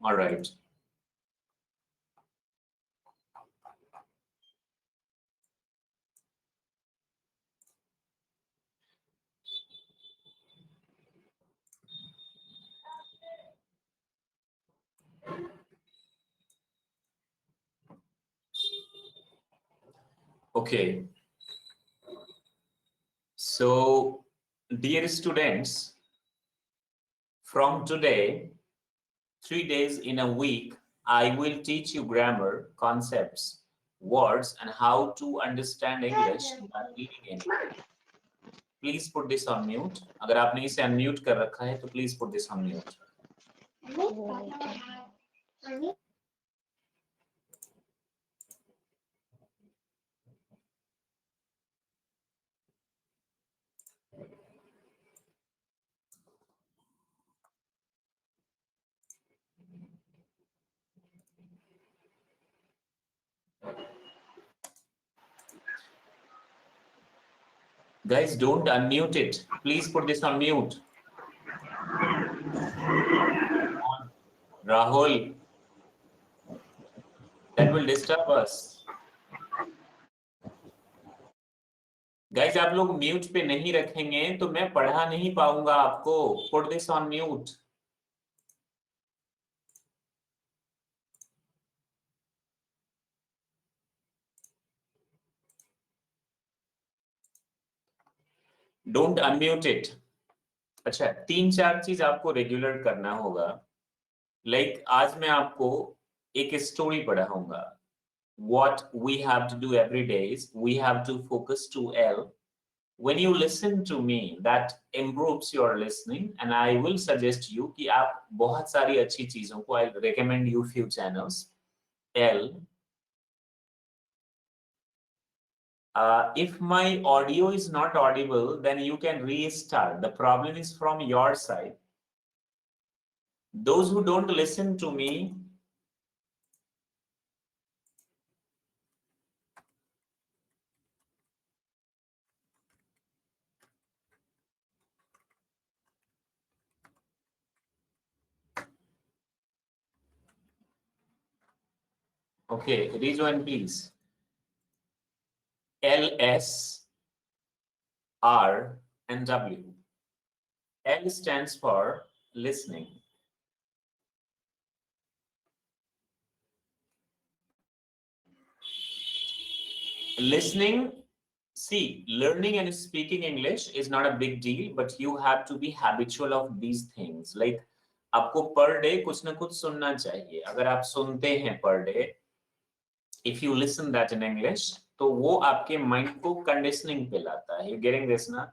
All right. Okay. So, dear students, from today, 3 days in a week, I will teach you grammar, concepts, words, and how to understand English by reading it. Please put this on mute. अगर आपने इसे unmute कर रखा है तो please put this on mute. Guys, don't unmute it. Please put this on mute. Rahul, that will disturb us. Guys, आप लोग mute पे नहीं रखेंगे तो मैं पढ़ा नहीं पाऊंगा आपको. Put this on mute. Don't unmute it. अच्छा, 3-4 चीज आपको रेगुलर करना होगा. लाइक आज मैं आपको एक स्टोरी पढ़ाऊंगा. What we have to do every day is we have to focus to L. When you listen to me, that improves your listening, and I will suggest you कि आप बहुत सारी अच्छी चीजों को I'll recommend you few channels. L. If my audio is not audible, then you can restart. The problem is from your side. Those who don't listen to me, okay, rejoin please. L, S, R, and W. L stands for listening. Listening, see, learning and speaking English is not a big deal, but you have to be habitual of these things. Like, आपको per day कुछ ना कुछ सुनना चाहिए. अगर आप सुनते हैं per day, if you listen that in English, तो वो आपके mind को conditioning पे लाता है. You getting this ना?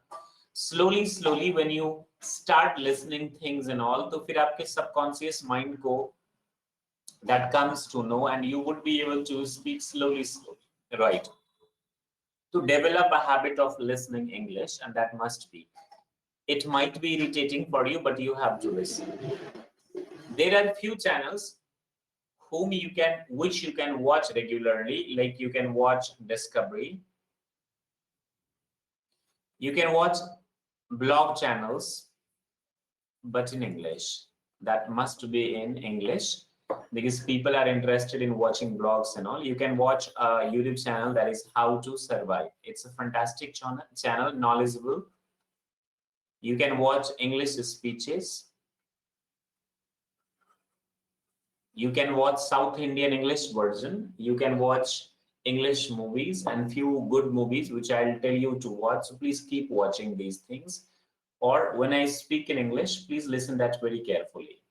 Slowly, when you start listening things and all, तो फिर आपके subconscious mind को that comes to know, and you would be able to speak slowly, right? To develop a habit of listening English, and that must be. It might be irritating for you, but you have to listen. There are few channels which you can watch regularly, like you can watch Discovery. You can watch blog channels, but in English. That must be in English, because people are interested in watching blogs and all. You can watch a YouTube channel that is How to Survive. It's a fantastic channel, knowledgeable. You can watch English speeches. You can watch South Indian English version. You can watch English movies and few good movies, which I'll tell you to watch. So please keep watching these things. Or when I speak in English, please listen that very carefully.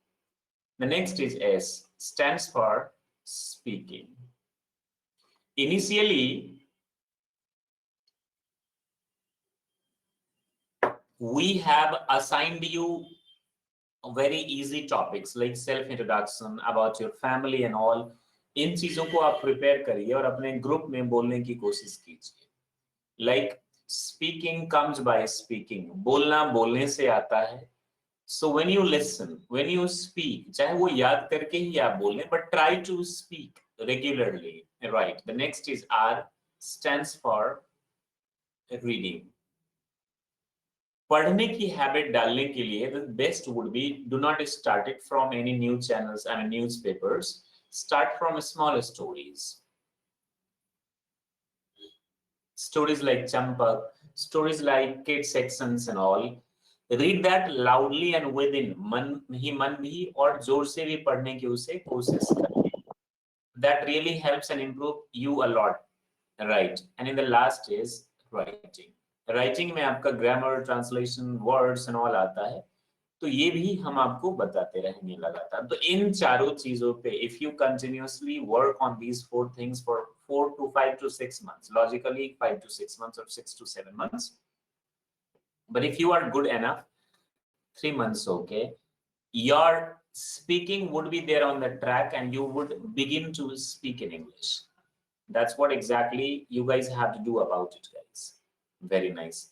The next is S, stands for speaking. Initially, we have assigned you very easy topics like self-introduction, about your family and all. इन चीजों को आप prepare करिए और अपने group में बोलने की कोशिश कीजिए. Like speaking comes by speaking. बोलना बोलने से आता है. So when you listen, when you speak, चाहे वो याद करके ही आप बोलें, but try to speak regularly. Right. The next is R, stands for reading. पढ़ने की हैबिट डालने के लिए the best would be do not start it from any new channels and newspapers. Start from small stories. Stories like Champak, stories like kid sections and all. Read that loudly and within. मन भी और जोर से भी पढ़ने की उसे कोशिश करें. That really helps and improve you a lot. Right. And in the last is writing. Writing में आपका grammar, translation, words and all आता है. तो ये भी हम आपको बताते रहेंगे लगातार. तो इन चारों चीजों पे if you continuously work on these 4 things for 4 to 5 to 6 months, logically 5 to 6 months or 6 to 7 months, but if you are good enough, 3 months, okay, your speaking would be there on the track and you would begin to speak in English. That's what exactly you guys have to do about it, guys. Very nice.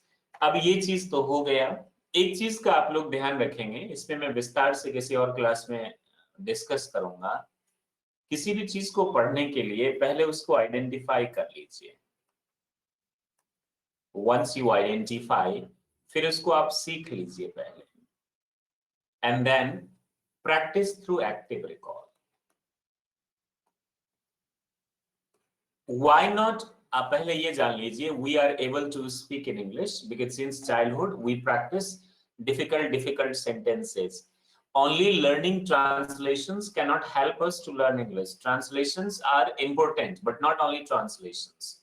अब ये चीज तो हो गया. एक चीज का आप लोग ध्यान रखेंगे, इस पे मैं विस्तार से किसी और क्लास में डिस्कस करूंगा. किसी भी चीज को पढ़ने के लिए पहले उसको आइडेंटिफाई कर लीजिए. Once you identify, फिर उसको आप सीख लीजिए पहले. And then practice through active recall. Why not? आप पहले ये जान लीजिए, we are able to speak in English because since childhood we practice difficult sentences. Only learning translations cannot help us to learn English. Translations are important, but not only translations.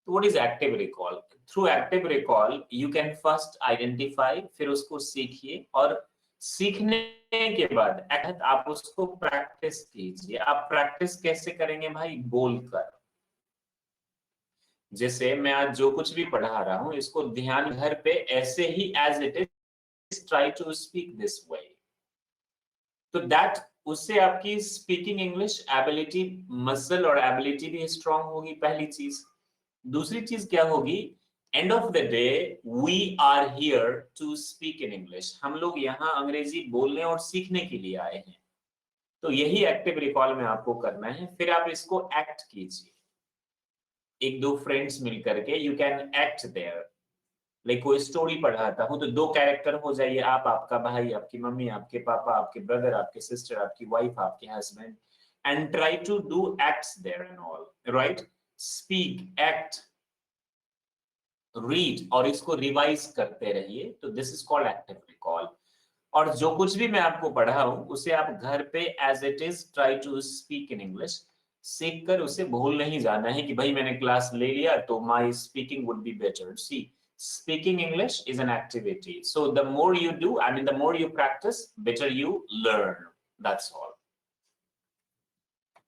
So what is active recall? Through active recall, you can first identify, फिर उसको सीखिए और सीखने के बाद आप उसको practice कीजिए. आप प्रैक्टिस कैसे करेंगे भाई? बोलकर. जैसे मैं आज जो कुछ भी पढ़ा रहा हूं इसको ध्यान घर पे ऐसे ही as it is try to speak this way. तो that उससे आपकी स्पीकिंग इंग्लिश एबिलिटी मसल और एबिलिटी भी स्ट्रांग होगी. पहली चीज. दूसरी चीज क्या होगी? End of the day we are here to speak in English. हम लोग यहाँ अंग्रेजी बोलने और सीखने के लिए आए हैं. तो यही एक्टिव रिकॉल में आपको करना है. फिर आप इसको एक्ट कीजिए. एक दो फ्रेंड्स मिलकर के you can act there. Like कोई स्टोरी पढ़ाता हूं तो 2 कैरेक्टर हो जाइए. आप, आपका भाई, आपकी मम्मी, आपके पापा, आपके ब्रदर, आपके सिस्टर, आपकी वाइफ, आपके husband, and try to do acts there and all. Right. Speak, act, read और इसको रिवाइज करते रहिए. तो this is called active recall. और जो कुछ भी मैं आपको पढ़ा हूं उसे आप घर पे as it is try to speak in English. सीख कर उसे भूल नहीं जाना है कि भाई मैंने क्लास ले लिया तो my speaking would be better. See, speaking English is an activity. So the more you do, I mean, the more you practice, better you learn. That's all.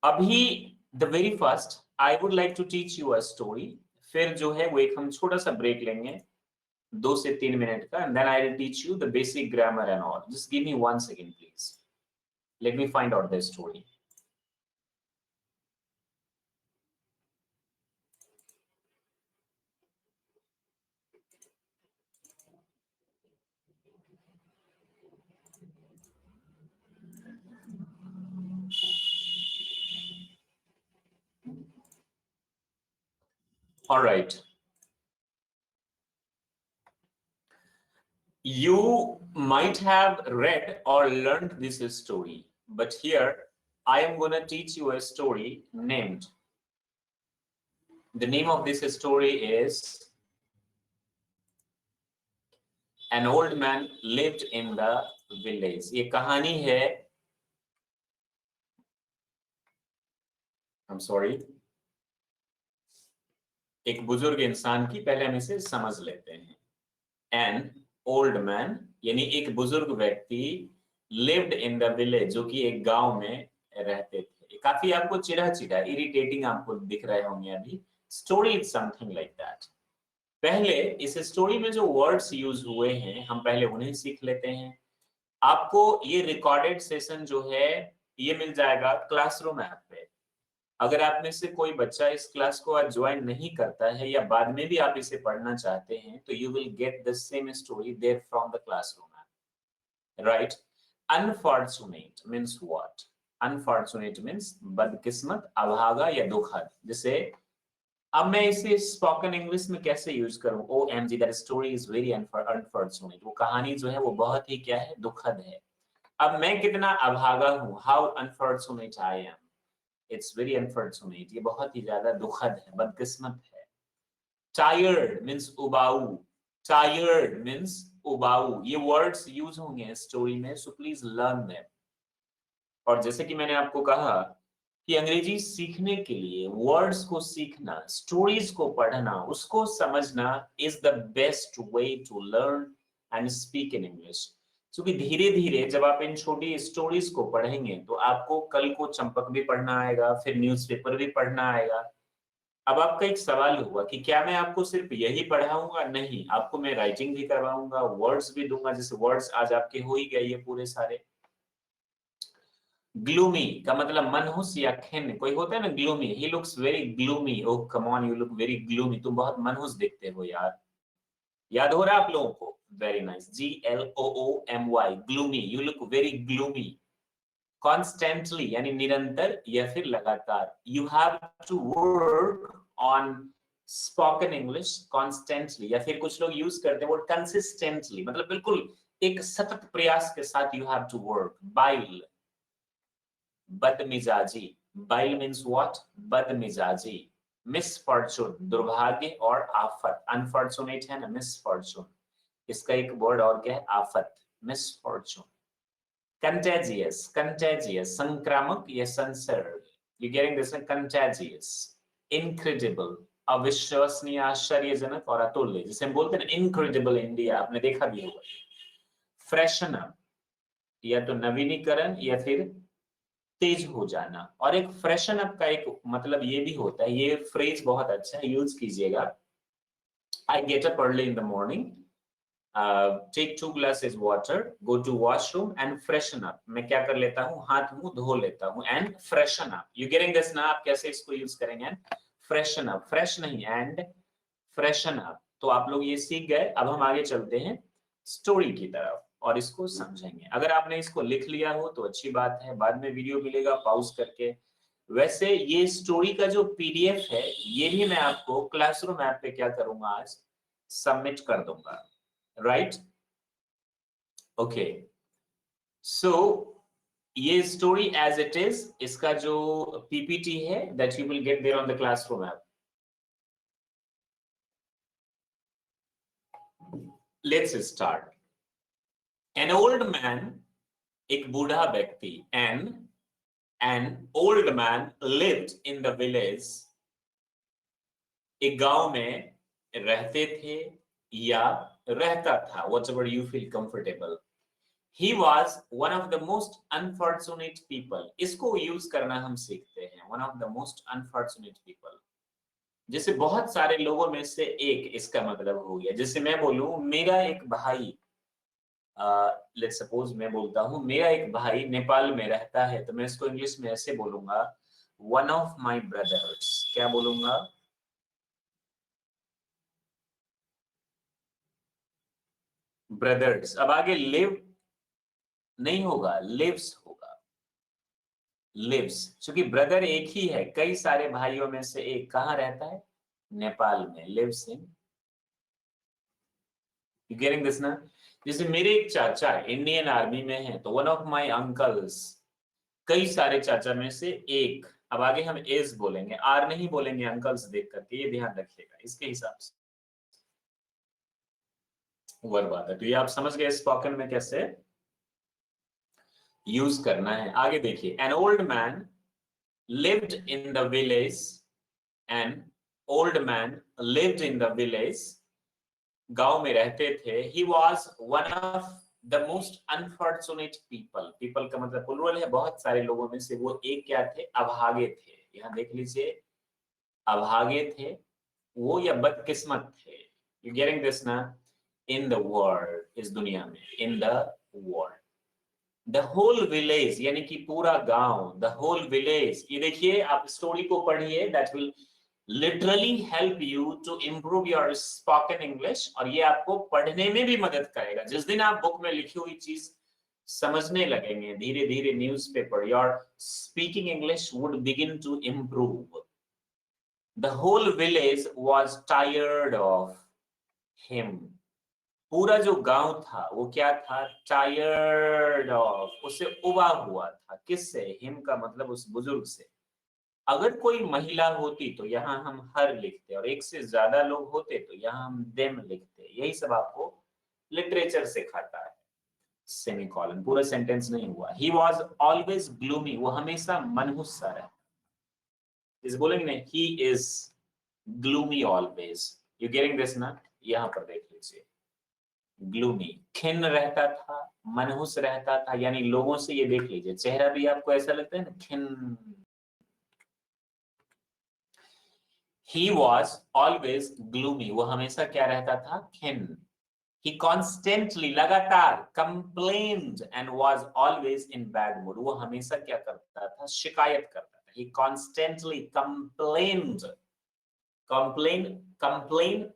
Abhi, the very first, I would like to teach you a story. फिर जो है वो एक हम छोटा सा break लेंगे 2 से 3 मिनट का, and then I will teach you the basic grammar and all. Just give me 1 second, please. Let me find out the story. All right. You might have read or learned this story, but here I am going to teach you a story named. The name of this story is An Old Man Lived in the Village. ये कहानी है, I'm sorry, एक बुजुर्ग इंसान की. पहले हम इसे समझ लेते हैं. An old man यानी एक बुजुर्ग व्यक्ति, lived in the village जो कि एक गांव में रहते थे. काफी आपको चिढ़ा इरिटेटिंग आपको दिख रहे होंगे अभी. Story is something like that. पहले इस स्टोरी में जो वर्ड्स यूज हुए हैं हम पहले उन्हें सीख लेते हैं. आपको ये रिकॉर्डेड सेशन जो है ये मिल जाएगा क्लासरूम ऐप पे. अगर आप में से कोई बच्चा इस क्लास को आज ज्वाइन नहीं करता है या बाद में भी आप इसे पढ़ना चाहते हैं तो you will get the same story there from the classroom app. Right. Unfortunate means what? Unfortunate means बदकिस्मत, अभागा या दुखद. जैसे अब मैं इसे स्पोकन इंग्लिश में कैसे यूज करूं? OMG, that story is very unfortunate. वो कहानी जो है वो बहुत ही क्या है, दुखद है। अब मैं कितना अभागा हूँ, how unfortunate I am, it's very unfortunate, ये बहुत ही ज्यादा दुखद है, बदकिस्मत है। टायर्ड मीन्स उबाऊ, टायर्ड मीन्स उबाऊ, ये वर्ड्स यूज होंगे स्टोरी में, सो प्लीज लर्न देम। और जैसे कि मैंने आपको कहा कि अंग्रेजी सीखने के लिए वर्ड्स को सीखना, स्टोरीज को पढ़ना, उसको समझना is the best way to learn and speak in English. क्योंकि धीरे धीरे जब आप इन छोटी स्टोरीज को पढ़ेंगे तो आपको कल को चंपक भी पढ़ना आएगा, फिर न्यूज़पेपर भी पढ़ना आएगा। अब आपका एक सवाल हुआ कि क्या मैं आपको सिर्फ यही पढ़ाऊंगा? नहीं, आपको मैं राइटिंग भी करवाऊंगा, वर्ड्स भी दूंगा, जैसे वर्ड्स आज आपके हो ही गए ये पूरे सारे। ग्लूमी का मतलब मनहूस या खिन्न, कोई होता है ना gloomy, he looks very gloomy, oh come on you look very gloomy, तुम बहुत मनहूस दिखते हो यार। याद हो रहा है आप लोगों को? Very nice, GLOOMY, gloomy, you look very gloomy. Constantly यानी निरंतर या फिर लगातार, you have to work on spoken English constantly, या फिर कुछ लोग यूज करते हैं वर्ड कंसिस्टेंटली, मतलब बिल्कुल एक सतत प्रयास के साथ you have to work. Bile, बदमिजाजी, बाइल मीन्स व्हाट, बदमिजाजी। मिसफॉर्चून, दुर्भाग्य और आफत, अनफॉर्चुनेट है ना, मिसफॉर्चून, इसका एक वर्ड और क्या है, आफत, मिसफॉर्चून। कंटेजियस, कंटेजियस संक्रामक या संसर्ग, you getting this, contagious. Incredible, अविश्वसनीय, आश्चर्यजनक और अतुल्य, जिसे हम बोलते हैं ना इनक्रेडिबल इंडिया, आपने देखा भी होगा। फ्रेशन अप, या तो नवीनीकरण या फिर तेज हो जाना। और एक फ्रेशन अप का एक मतलब ये भी होता है, ये फ्रेज बहुत अच्छा है, यूज कीजिएगा। I get up early in the morning, take 2 glasses water, go to washroom and freshen up, मैं क्या कर लेता हूँ, हाथ मुंह धो लेता हूँ, and freshen up, you getting this ना? आप कैसे इसको यूज करेंगे? freshen up, fresh नहीं, and freshen up। तो आप लोग ये सीख गए, अब हम आगे चलते हैं स्टोरी की तरफ और इसको समझेंगे। अगर आपने इसको लिख लिया हो तो अच्छी बात है, बाद में वीडियो मिलेगा पॉज करके। वैसे ये स्टोरी का जो PDF है ये भी मैं आपको क्लासरूम ऐप पे क्या करूंगा, आज सबमिट कर दूंगा, राइट? ओके, सो ये स्टोरी एज इट इज, इसका जो PPT है that you will get there on the classroom app. Let's start. An old man, एक बूढ़ा व्यक्ति, an old man lived in the village, एक गांव में रहते थे या रहता था, whatever you feel comfortable. He was one of the most unfortunate people, इसको यूज करना हम सीखते हैं, one of the most unfortunate people, जैसे बहुत सारे लोगों में से एक, इसका मतलब हो गया, जैसे मैं बोलूं मेरा एक भाई, लेट्स सपोज मैं बोलता हूं मेरा एक भाई नेपाल में रहता है, तो मैं इसको इंग्लिश में ऐसे बोलूंगा, वन ऑफ माई ब्रदर्स, क्या बोलूंगा? ब्रदर्स। अब आगे लिव नहीं होगा, लिव्स होगा, लिव्स, क्योंकि ब्रदर एक ही है, कई सारे भाइयों में से एक कहाँ रहता है, नेपाल में, lives in, you getting this ना? जैसे मेरे एक चाचा इंडियन आर्मी में है, तो वन ऑफ माय अंकल्स, कई सारे चाचा में से एक। अब आगे हम एज बोलेंगे, आर नहीं बोलेंगे अंकल्स देख करके, ये ध्यान रखिएगा इसके हिसाब से वर्ब आता है। तो ये आप समझ गए स्पोकन में कैसे यूज करना है। आगे देखिए, N old man lived in the village, an old man lived in the village, गांव में रहते थे, he was one of the most unfortunate people, people का मतलब प्लूरल है, बहुत सारे लोगों में से वो एक क्या थे, अभागे थे, यहाँ देख लीजिए, अभागे थे वो या बदकिस्मत थे, you getting this ना? in the world, इस दुनिया में, in the world, the whole village यानी कि पूरा गांव, द होल विलेज, ये देखिए आप स्टोरी को पढ़िए, that will literally help you to improve your spoken English, और ये आपको पढ़ने में भी मदद करेगा। जिस दिन आप बुक में लिखी हुई चीज समझने लगेंगे धीरे धीरे newspaper, your speaking English would begin to improve. The whole village was tired of him. पूरा जो गांव था वो क्या था? टायर्ड ऑफ, उससे उबा हुआ था। किससे? हिम का मतलब उस बुजुर्ग से। अगर कोई महिला होती तो यहाँ हम हर लिखते, और एक से ज्यादा लोग होते तो यहाँ हम देम लिखते। यही सब आपको लिटरेचर सिखाता है। सेमीकोलन, पूरा सेंटेंस नहीं हुआ। ही वॉज ऑलवेज ग्लूमी, वो हमेशा मनहूस सा रहा। इस बोलेंगे ना, he is gloomy always. You getting this ना? यहाँ पर देख लीजिए, ग्लूमी, खिन्न रहता था, मनहूस रहता था, यानी लोगों से, ये देख लीजिए चेहरा भी आपको ऐसा लगता है ना, खिन्न। He was always gloomy, वो हमेशा क्या रहता था? खिन्न। He constantly, लगातार, complained and was always in bad mood, वो हमेशा क्या करता था? शिकायत करता था। He constantly complained, complain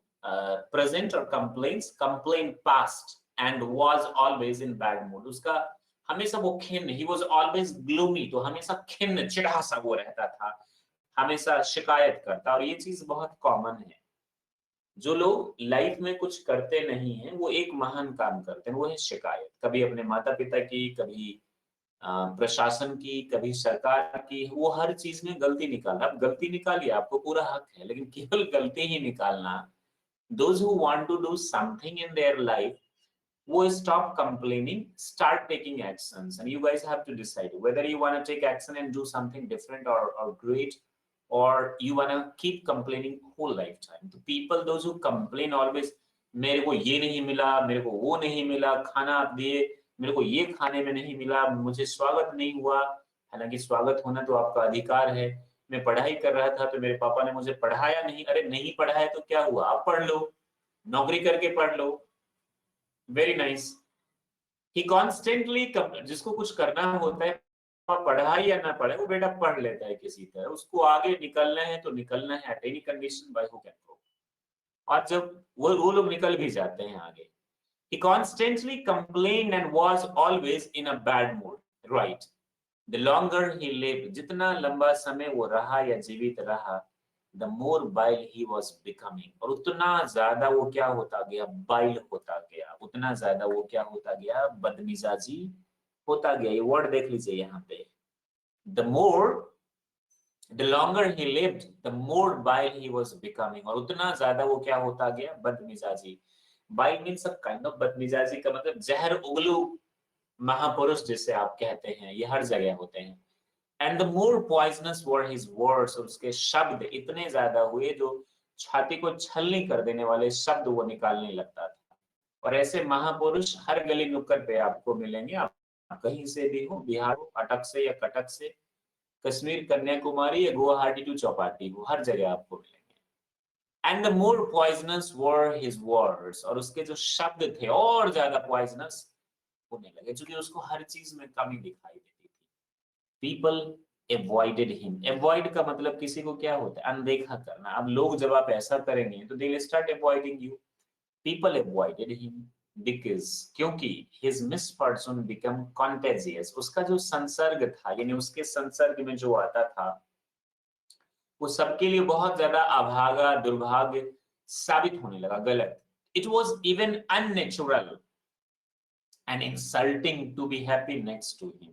present और complains, complain past, and was always in bad mood, उसका हमेशा वो खिन्न। He was always gloomy, तो हमेशा खिन्न, चिढ़ा सा वो रहता था, हमेशा शिकायत करता। और ये चीज बहुत कॉमन है। जो लोग लाइफ में कुछ करते नहीं हैं वो एक महान काम करते हैं, वो है शिकायत। कभी अपने माता पिता की, कभी प्रशासन की, कभी सरकार की। वो हर चीज में गलती निकालना। आप गलती निकालिए, आपको पूरा हक है, लेकिन केवल गलती ही निकालना। Those who want to do something in their life, वो stop complaining, start taking actions, and you guys have to decide whether you want to take action and do something different or great, or you want to keep complaining whole lifetime. तो people, those who complain always, मेरे को ये नहीं मिला, मेरे को वो नहीं मिला, खाना आप दिए, मेरे को ये खाने में नहीं मिला, मुझे स्वागत नहीं हुआ। हालांकि स्वागत होना तो आपका अधिकार है। मैं पढ़ाई कर रहा था तो मेरे पापा ने मुझे पढ़ाया नहीं। अरे नहीं पढ़ाया तो क्या हुआ? आप पढ़ लो, नौकरी करके पढ़ लो। Very nice. ही कॉन्स्टेंटली, जिसको कुछ करना होता है, पढ़ाई या ना पढ़े, वो बेटा पढ़ लेता है किसी तरह। उसको आगे निकलना है तो निकलना है, at any condition, by hook and crook. और जब वो लोग निकल भी जाते हैं आगे। He constantly complained and was always in a bad mood, right? The longer he lived, जितना लंबा समय वो रहा या जीवित रहा, the more vile he was becoming, और उतना ज्यादा वो क्या होता गया? बाइल होता गया। उतना ज्यादा वो क्या होता गया? बदमिजाजी होता गया। ये वर्ड देख लीजिए यहाँ पे। the longer he lived, the more vile he was becoming, और उतना ज्यादा वो क्या होता गया? बदमिजाजी। Bile means a kind of, बदमिजाजी का मतलब जहर उगलू महापुरुष जिसे आप कहते हैं, ये हर जगह होते हैं। And the more poisonous were his words, और उसके शब्द इतने ज्यादा हुए जो छाती को छलनी कर देने वाले शब्द वो निकालने लगता था। और ऐसे महापुरुष हर गली नुक्कड़ पे आपको मिलेंगे। आप कहीं से भी हो, बिहार हो, अटक से या कटक से, कश्मीर, कन्याकुमारी या गुवाहाटी टू चौपाटी हो, हर जगह आपको मिलेंगे। And the more poisonous were his words, और उसके जो शब्द थे और ज्यादा poisonous होने लगे, क्योंकि उसको हर चीज में कमी दिखाई देती थी। People avoided him. Avoid का मतलब किसी को क्या होता है? अनदेखा करना। अब लोग जब आप ऐसा करेंगे तो they will start avoiding you. People avoided him because, क्योंकि his misfortune become contagious. उसका जो संसर्ग था, यानी उसके संसर्ग में जो आता था, वो सबके लिए बहुत ज्यादा अभागा, दुर्भाग्य साबित होने लगा, गलत। It was even unnatural and insulting to be happy next to him.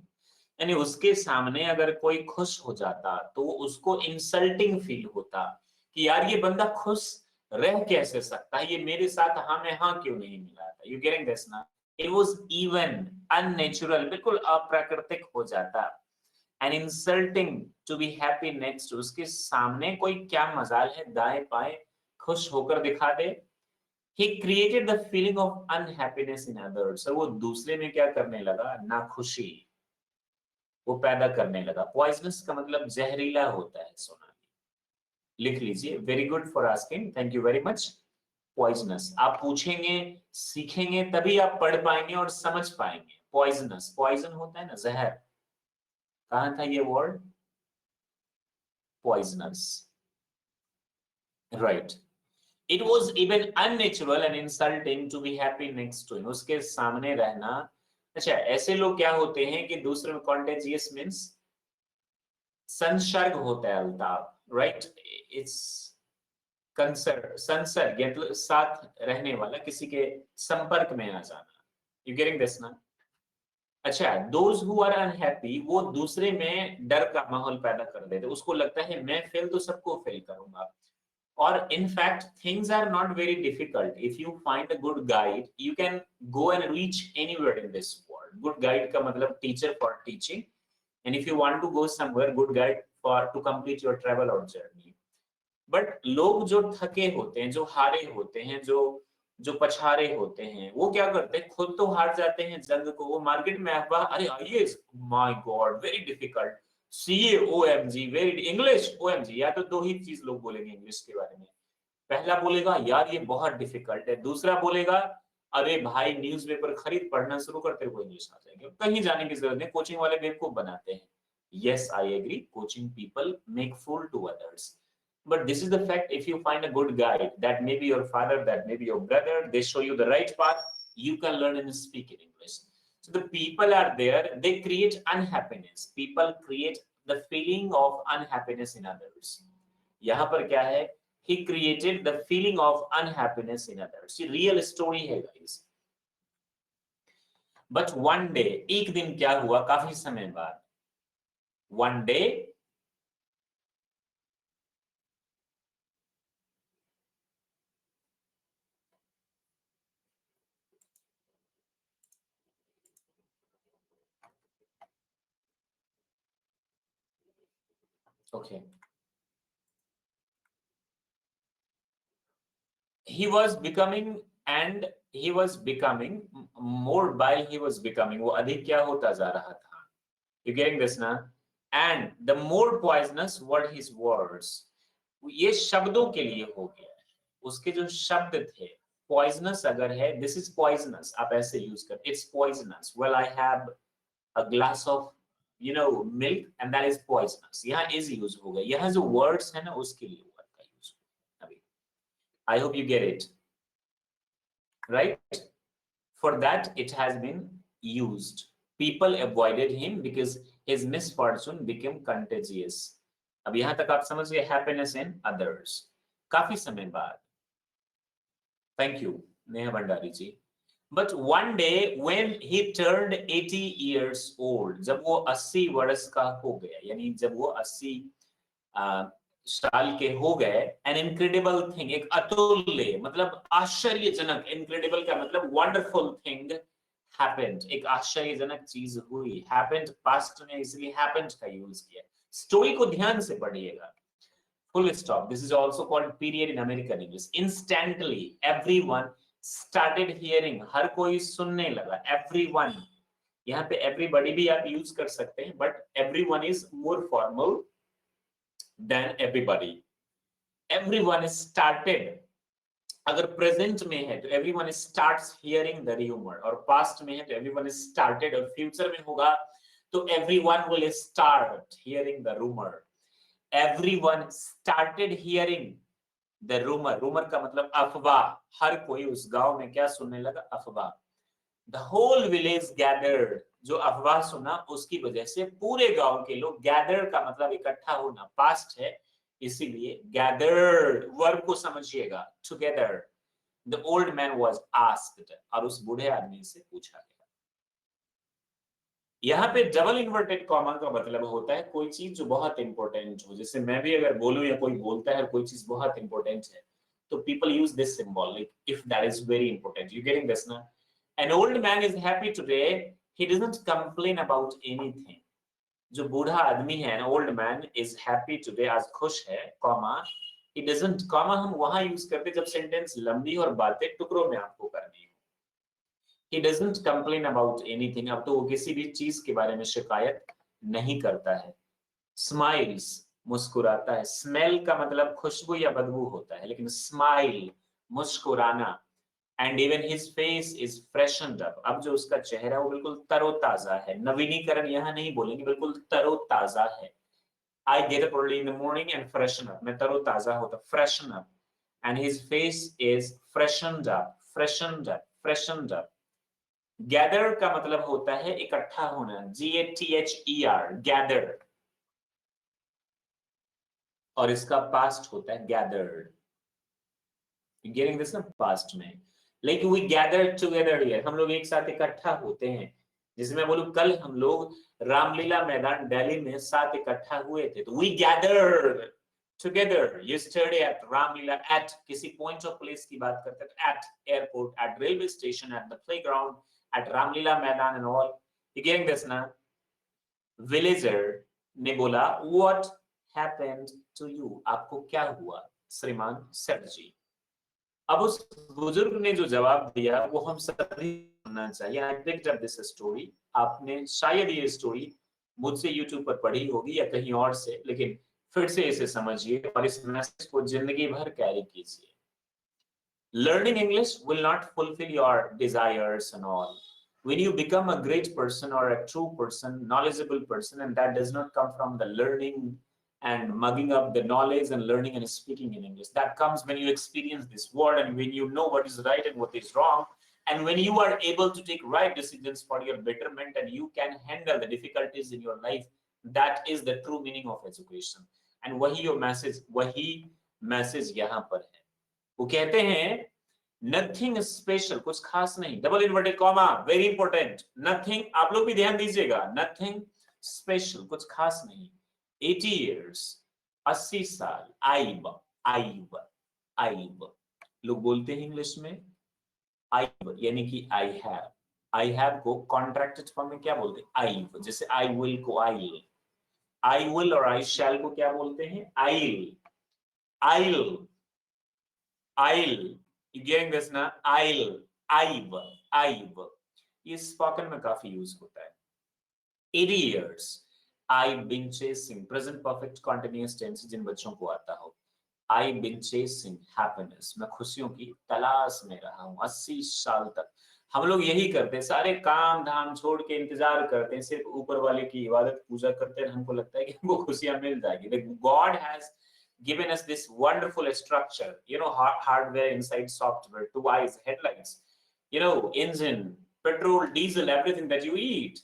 यानी उसके सामने अगर कोई खुश हो जाता तो उसको इंसल्टिंग फील होता कि यार ये बंदा खुश रह कैसे सकता है, ये मेरे साथ हाँ में हाँ क्यों नहीं मिला था। यू गेटिंग दिस ना? इट वाज इवन अननेचुरल, बिल्कुल अप्राकृतिक हो जाता। And insulting to be happy next, उसके सामने कोई क्या मजाल है दाएं बाएं खुश होकर दिखा दे। He created the feeling of unhappiness in others, वो दूसरे में क्या करने लगा? नाखुशी वो पैदा करने लगा। पॉइजनस का मतलब जहरीला होता है, सोना। लिख लीजिए। Very good for asking, thank you very much. Poisonous आप पूछेंगे, सीखेंगे, तभी आप पढ़ पाएंगे और समझ पाएंगे। पॉइजनस, पॉइजन होता है ना, जहर। कहां था ये word? Poisonous, right. It was even unnatural and insulting to be happy next to him. उसके सामने रहना। अच्छा, ऐसे लोग क्या होते हैं कि दूसरे में contagious means संसर्ग होता है, अल्ताफ। राइट, इट्स संसर्ग मतलब साथ रहने वाला, किसी के संपर्क में आ जाना। यू गेटिंग दिस ना? अच्छा, दोज हु आर अनहैप्पी वो दूसरे में डर का माहौल पैदा कर देते, उसको लगता है मैं फेल तो सबको फेल करूंगा। और in fact things are not very difficult. If you find a good guide you can go and reach anywhere in this world. Good guide का मतलब teacher for teaching, and if you want to go somewhere, good guide for to complete your travel or journey. But लोग जो थके होते हैं, जो हारे होते हैं, जो जो पछारे होते हैं, वो क्या करते हैं, खुद तो हार जाते हैं जंग को, वो मार्केट में अफवाह, अरे IAS my God very difficult, CA OMG very, English OMG, या तो दो ही चीज लोग बोलेंगे इंग्लिश के बारे में। पहला बोलेगा यार ये बहुत डिफिकल्ट है, दूसरा बोलेगा अरे भाई न्यूज़पेपर खरीद पढ़ना शुरू कर, तेरे को इंग्लिश आ जाएगी, कहीं जाने की जरूरत नहीं, कोचिंग वाले बेवकूफ बनाते हैं। Yes I agree, coaching people make fool to others, but this is the fact. If you find a good guide, that may be your father, that may be your brother, they show you the right path, you can learn and speak in English. So the people are there, they create unhappiness, people create the feeling of unhappiness in others. यहाँ पर क्या है, he created the feeling of unhappiness in others. ये real story है guys. But one day, एक दिन क्या हुआ, काफी समय बाद, one day okay, he was becoming, and he was becoming more, while he was becoming वो अधिक क्या होता जा रहा था, you getting this ना? And the more poisonous were his words, ये शब्दों के लिए हो गया, उसके जो शब्द थे, poisonous अगर है, this is poisonous, आप ऐसे यूज कर, it's poisonous, well I have a glass of milk and that is poisonous, यहाँ is यूज हो गया, यहाँ जो words है ना उसके लिए word का यूज अभी, I hope you get it. Right? For that it has been used. People avoided him because his misfortune became contagious. अब यहां तक आप समझ गए, happiness in others. काफी समय बाद, thank you Neha Bhandari ji. But one day when he turned 80 years old, जब वो 80 वर्ष का हो गया, यानी जब वो 80 साल के हो गए, एन इनक्रेडिबल थिंग, एक अतुल्य मतलब आश्चर्यजनक, इनक्रेडिबल का मतलब वंडरफुल थिंग हैपेंड, एक आश्चर्यजनक चीज हुई, हैपेंड पास्ट में इसलिए हैपेंड का यूज किया, स्टोरी को ध्यान से पढ़िएगा, full stop, this is also called period in American English, instantly everyone started hearing, हर कोई सुनने लगा, एवरीवन, यहाँ पे एवरीबॉडी भी आप यूज कर सकते हैं, but everyone is more formal than everybody. Everyone started, अगर प्रेजेंट में है तो everyone starts hearing the rumor, और पास्ट में है तो everyone started, और फ्यूचर में होगा तो everyone will start hearing the rumor. Everyone started hearing the rumor. rumor का मतलब अफवाह, हर कोई उस गांव में क्या सुनने लगा, अफवाह. The whole village gathered, जो अफवाह सुना उसकी वजह से पूरे गांव के लोग, gather का मतलब इकट्ठा होना, पास्ट है इसीलिए gathered, वर्ब को समझिएगा, together. The old man was asked, और उस बूढ़े आदमी से पूछा गया. यहाँ पे डबल इन्वर्टेड कॉमा का मतलब होता है कोई चीज जो बहुत इंपॉर्टेंट हो, जैसे मैं भी अगर बोलूं या कोई बोलता है कोई चीज बहुत इंपॉर्टेंट है, तो people use this symbol, like if that is very important, you getting this ना? An old man is happy today, he doesn't complain about anything. जो बूढ़ा आदमी है, an old man is happy today, आज खुश है, कॉमा, he doesn't, कॉमा हम वहां यूज करते जब सेंटेंस लंबी और बातें टुकड़ों में आपको करनी हो. He doesn't complain about anything, अब तो वो किसी भी चीज के बारे में शिकायत नहीं करता है. Smiles, मुस्कुराता है. Smell का मतलब खुशबू या बदबू होता है, लेकिन smile, मुस्कुराना. And even his face is freshened up, अब जो उसका चेहरा वो बिल्कुल तरोताजा है, नवीनीकरण यहाँ नहीं बोलेंगे, बिल्कुल तरोताजा है. I get up early in the morning and freshen up, मैं तरोताजा होता, freshen up. And his face is freshened up, freshened up, freshened up. Gather का मतलब होता है इकट्ठा होना, GATHER, gather. और इसका पास्ट होता है gathered. You getting this ना? पास्ट में like we gathered together here, हम लोग एक साथ इकट्ठा होते हैं. जैसे मैं बोलूं कल हम लोग रामलीला मैदान दिल्ली में साथ इकट्ठा हुए थे, तो we gathered together yesterday at Ramlila at किसी point of place की बात करते हैं, at airport, at railway station, at the playground, at Ramlila मैदान and all. You getting this ना? Villager ने बोला what happened to you, आपको क्या हुआ श्रीमान सेठ जी. अब उस बुजुर्ग ने जो जवाब दिया वो हम सभी सुनना चाहिए. I picked up this story. आपने शायद ये स्टोरी मुझसे YouTube पर पढ़ी होगी या कहीं और से, लेकिन फिर से इसे समझिए और इस मैसेज को जिंदगी भर कैरी कीजिए. Learning English will not fulfill your desires and all. When you become a great person or a true person, knowledgeable person, and that does not come from the learning and mugging up the knowledge and learning and speaking in English. That comes when you experience this world and when you know what is right and what is wrong, and when you are able to take right decisions for your betterment and you can handle the difficulties in your life. That is the true meaning of education. And वही message यहाँ पर है. वो कहते हैं nothing special, कुछ खास नहीं, double inverted comma, very important. Nothing, आप लोग भी ध्यान दीजिएगा, नथिंग स्पेशल, कुछ खास नहीं. 80 years, 80 साल. आइब लोग बोलते हैं इंग्लिश में. आइब यानी कि आई हैव को कॉन्ट्रैक्टेड फॉर्म में क्या बोलते हैं? आइब. जैसे आई विल को आई विल और आई शैल को क्या बोलते हैं? आइल. You getting this ना? आइब ये स्पोकन में काफी यूज होता है. 80 years, I've been chasing, present perfect continuous tense जिन बच्चों को आता हो. I've been chasing happiness, मैं खुशियों की तलाश में रहा हूँ 80 साल तक. हम लोग यही करते हैं, सारे काम धाम छोड़ के इंतजार करते हैं, सिर्फ ऊपर वाले की इबादत पूजा करते हैं. हमको लगता है कि हमको खुशियां मिल जाएगी. God has given us this wonderful structure, hardware inside software, 2 eyes, headlights, engine, petrol, diesel, everything that you eat.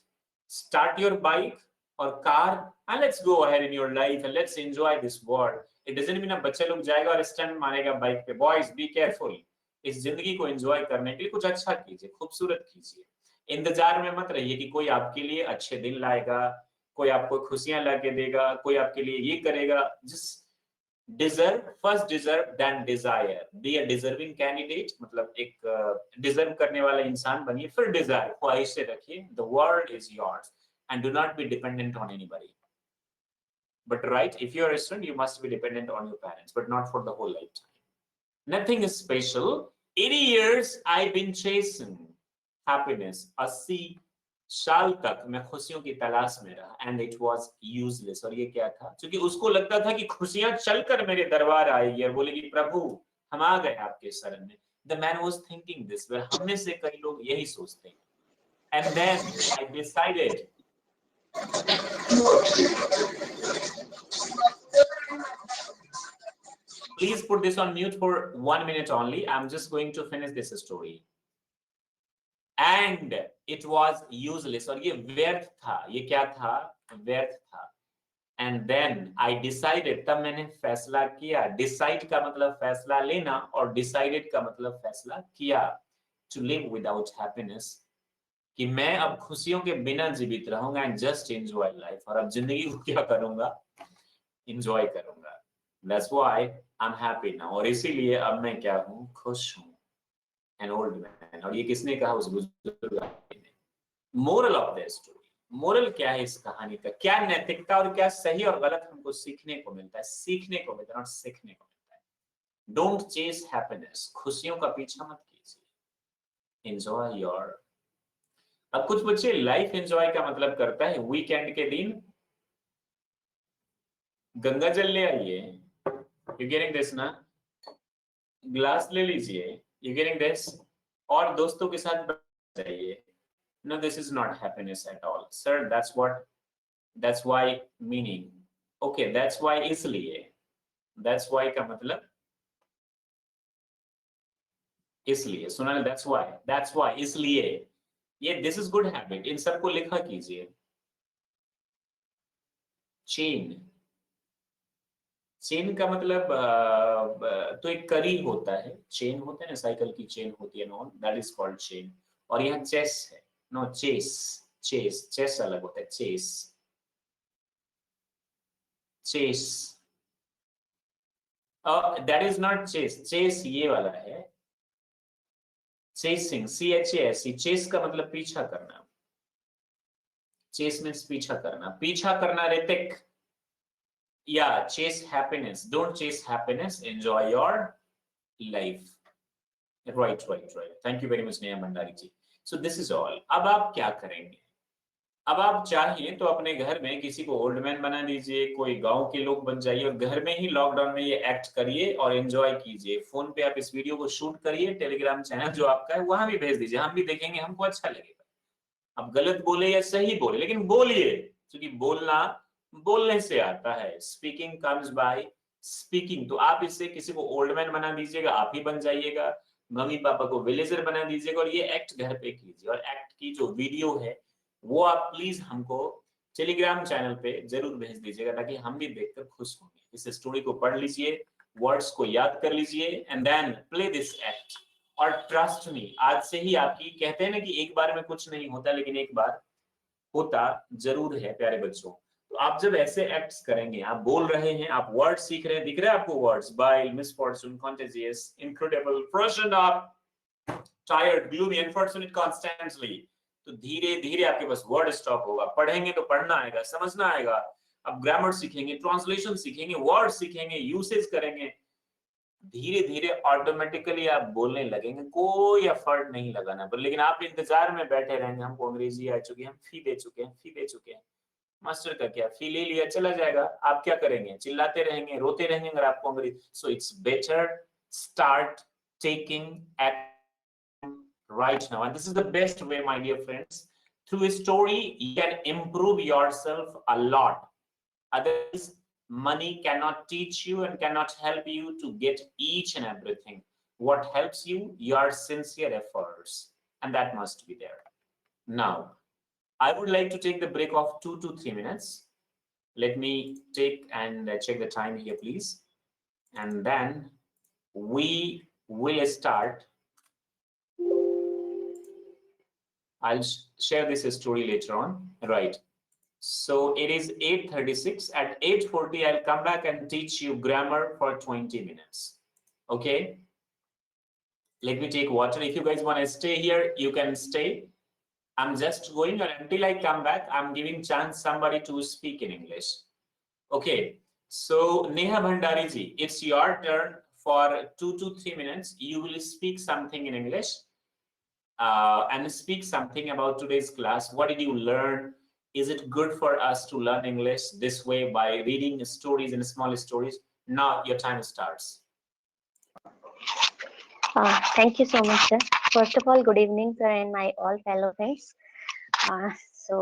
Start your bike or car and let's go ahead in your life and let's enjoy this world. It doesn't mean बच्चे लोग जाएगा और stunt मारेगा bike पे. Boys, be careful. इस जिंदगी को enjoy करने के लिए कुछ अच्छा कीजिए, खूबसूरत कीजिए. इंतजार में मत रहिए कि कोई आपके लिए अच्छे दिन लाएगा, कोई आपको खुशियां ला के देगा, कोई आपके लिए ये करेगा. Just deserve, first deserve, then desire. Be a deserving candidate, मतलब एक डिजर्व करने वाला इंसान बनिए, फिर डिजायर, ख्वाहिशें रखिए. The world is yours and do not be dependent on anybody. But right, if you are a student, you must be dependent on your parents, but not for the whole lifetime. Nothing is special. 80 years I've been chasing happiness. 80 साल तक मैं खुशियों की तलाश में रहा. And it was useless. और ये क्या था? क्योंकि उसको लगता था कि खुशियां चलकर मेरे दरबार आएगी और बोलेगी प्रभु हम आ गए आपके शरण में. The man was thinking this. वह हम में से कई लोग यही सोचते हैं. And then I decided. Please put this on mute for 1 minute only. I'm just going to finish this story. And it was useless. और ये व्यर्थ था. ये क्या था? व्यर्थ था. And then I decided. तब मैंने फैसला किया. Decide का मतलब फैसला लेना और decided का मतलब फैसला किया. To live without happiness. कि मैं अब खुशियों के बिना जीवित रहूंगा and just enjoy life. और अब जिंदगी को क्या करूंगा? Enjoy करूंगा. That's why I'm happy now. और इसीलिए अब मैं क्या हूँ? खुश हूँ. An old man. और ये किसने कहा? उस बुजुर्ग ने. Moral of the story. Moral क्या है इस कहानी का? क्या नैतिकता और क्या सही और गलत हमको सीखने को मिलता है? सीखने को मिलता है और सीखने को मिलता है. Don't chase happiness. खुशियों का पीछा मत कीजिए. Enjoy your. अब कुछ बच्चे लाइफ एंजॉय का मतलब करता है वीकेंड के दिन गंगा जल ले आइए. You getting this ना? ग्लास ले लीजिए. You getting this? और दोस्तों के साथ जाइए. No, this is not happiness at all, sir. That's why meaning. Okay, that's why इसलिए. That's why का मतलब इसलिए. सुना ना? That's why इसलिए. ये this is good habit. इन सबको लिखा कीजिए. Chain. चेन का मतलब तो एक करी होता है, चेन होता है ना, साइकिल की चेन होती है, non that is called chain. और यहाँ चेस है, नो चेस, चेस चेस अलग होता है, chess chess, that is not chess, chess ये वाला है, चेसिंग, CHAS, चेस का मतलब पीछा करना, चेस मीन्स पीछा करना, पीछा करना, Hrithik. Yeah, chase happiness. Don't chase happiness. Enjoy your life. Right, right, right. Thank you very much, Neha Bhandari ji. So this is all. अब आप क्या करेंगे? अब आप चाहिए तो अपने घर में किसी को ओल्ड मैन बना दीजिए, कोई गांव के लोग बन जाइए और घर में ही लॉकडाउन में ये एक्ट करिए और एंजॉय कीजिए। फोन पे आप इस वीडियो को शूट करिए, टेलीग्राम चैनल जो आपका है वहां भी भेज दीजिए, हम भी देखेंगे, हमको अच्छा लगेगा। आप गलत बोले या सही बोले, लेकिन बोलिए, क्योंकि बोलना बोलने से आता है। Speaking comes by speaking. तो आप इससे किसी को ओल्ड मैन बना दीजिएगा, आप ही बन जाइएगा, मम्मी पापा को विलेजर बना दीजिएगा और ये एक्ट घर पे कीजिए। और एक्ट की जो वीडियो है वो आप प्लीज हमको टेलीग्राम चैनल पे जरूर भेज दीजिएगा, ताकि हम भी देखकर खुश होंगे। इस स्टोरी को पढ़ लीजिए, वर्ड्स को याद कर लीजिए and then play this act. और ट्रस्ट मी, आज से ही आपकी, कहते हैं ना कि एक बार में कुछ नहीं होता, लेकिन एक बार होता जरूर है प्यारे बच्चों। तो आप जब ऐसे एक्ट्स करेंगे, आप बोल रहे हैं, आप वर्ड सीख रहे हैं, दिख रहे हैं आपको words, bile, misfortune, contagious, incredible, frustrated, आप टायर्ड, ग्लूमी, अनफॉर्चुनेट, कॉन्स्टेंटली। तो धीरे धीरे आपके पास वर्ड स्टॉक होगा, पढ़ेंगे तो पढ़ना आएगा, समझना आएगा। अब ग्रामर सीखेंगे, ट्रांसलेशन सीखेंगे, वर्ड सीखेंगे, यूसेज करेंगे, धीरे धीरे ऑटोमेटिकली आप बोलने लगेंगे, कोई एफर्ट नहीं लगाना पर। लेकिन आप इंतजार में बैठे रहेंगे, हमको अंग्रेजी आ चुकी है, हम फी दे चुके हैं, फी दे चुके हैं, मास्टर का क्या, फी ले लिया, चला जाएगा। आप क्या करेंगे? चिल्लाते रहेंगे, रोते रहेंगे अगर आपको अंग्रेजी। So it's better start taking action right now, and this is the best way, my dear friends. Through a story you can improve yourself a lot. Otherwise money cannot teach you and cannot help you to get each and everything. What helps you? Your sincere efforts, and that must be there. Now I would like to take the break of 2 to 3 minutes. Let me take and check the time here, please, and then we will start. I'll share this story later on. Right. So it is 8:36. At 8:40, I'll come back and teach you grammar for 20 minutes. Okay. Let me take water. If you guys want to stay here, you can stay. I'm just going, and until I come back, I'm giving chance somebody to speak in English. Okay. So Neha Bhandari ji, it's your turn for 2 to 3 minutes. You will speak something in English. And speak something about today's class. What did you learn? Is it good for us to learn English this way by reading stories and small stories? Now your time starts. Thank you so much, sir. First of all, good evening, sir, and my all fellow friends. So